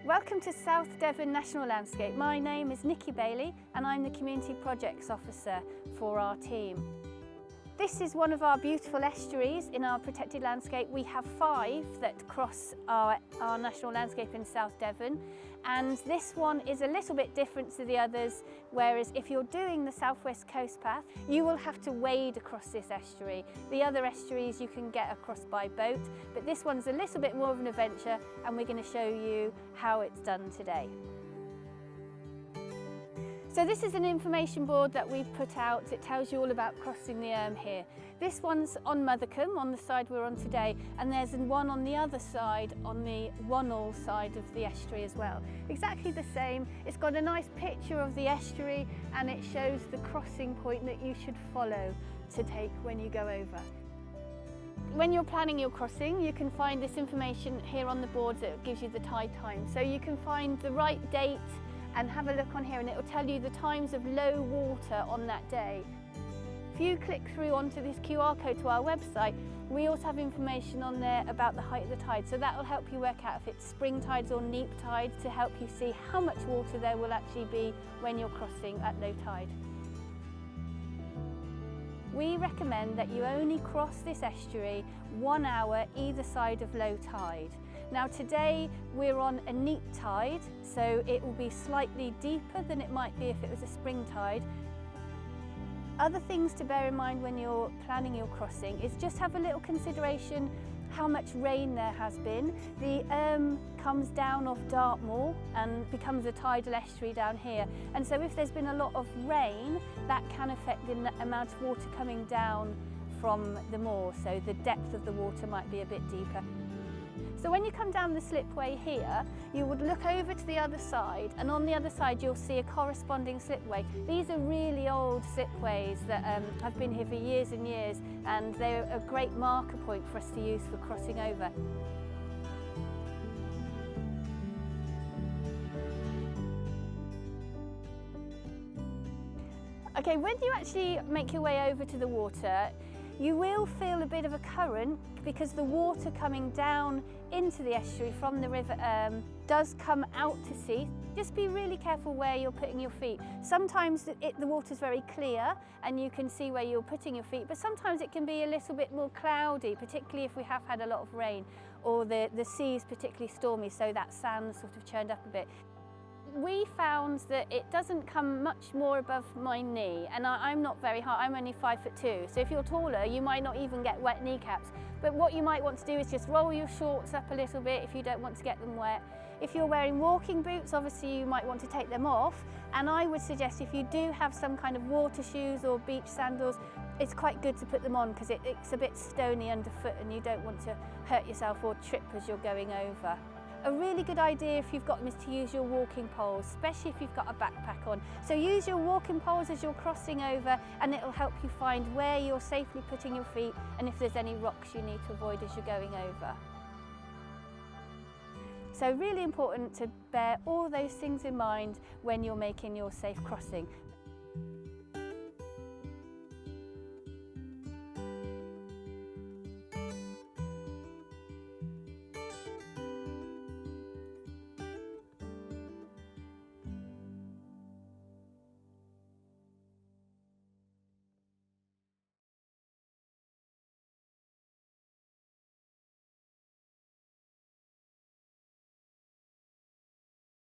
Welcome to South Devon National Landscape. My name is Nikki Bailey and I'm the Community Projects Officer for our team. This is one of our beautiful estuaries in our protected landscape. We have 5 that cross our national landscape in South Devon, and this one is a little bit different to the others, whereas if you're doing the South West Coast Path, you will have to wade across this estuary. The other estuaries you can get across by boat, but this one's a little bit more of an adventure, and we're going to show you how it's done today. So this is an information board that we've put out. It tells you all about crossing the Erm here. This one's on Mothercombe, on the side we're on today, and there's one on the other side, on the Wonnall side of the estuary as well. Exactly the same. It's got a nice picture of the estuary and it shows the crossing point that you should follow to take when you go over. When you're planning your crossing, you can find this information here on the board that gives you the tide time. So you can find the right date and have a look on here and it will tell you the times of low water on that day. If you click through onto this QR code to our website, we also have information on there about the height of the tide, so that will help you work out if it's spring tides or neap tides to help you see how much water there will actually be when you're crossing at low tide. We recommend that you only cross this estuary 1 hour either side of low tide. Now today we're on a neap tide, so it will be slightly deeper than it might be if it was a spring tide. Other things to bear in mind when you're planning your crossing is just have a little consideration how much rain there has been. The Erm comes down off Dartmoor and becomes a tidal estuary down here, and so if there's been a lot of rain, that can affect the amount of water coming down from the moor, so the depth of the water might be a bit deeper. So when you come down the slipway here, you would look over to the other side, and on the other side you'll see a corresponding slipway. These are really old slipways that have been here for years and years, and they're a great marker point for us to use for crossing over. Okay, when you actually make your way over to the water, you will feel a bit of a current because the water coming down into the estuary from the River Erm does come out to sea. Just be really careful where you're putting your feet. Sometimes the water's very clear and you can see where you're putting your feet, but sometimes it can be a little bit more cloudy, particularly if we have had a lot of rain or the sea is particularly stormy, so that sand sort of churned up a bit. We found that it doesn't come much more above my knee, and I'm not very high, I'm only 5'2", so if you're taller you might not even get wet kneecaps. But what you might want to do is just roll your shorts up a little bit if you don't want to get them wet. If you're wearing walking boots, obviously you might want to take them off, and I would suggest if you do have some kind of water shoes or beach sandals, it's quite good to put them on because it's a bit stony underfoot and you don't want to hurt yourself or trip as you're going over. A really good idea if you've got them is to use your walking poles, especially if you've got a backpack on. So use your walking poles as you're crossing over and it'll help you find where you're safely putting your feet and if there's any rocks you need to avoid as you're going over. So really important to bear all those things in mind when you're making your safe crossing.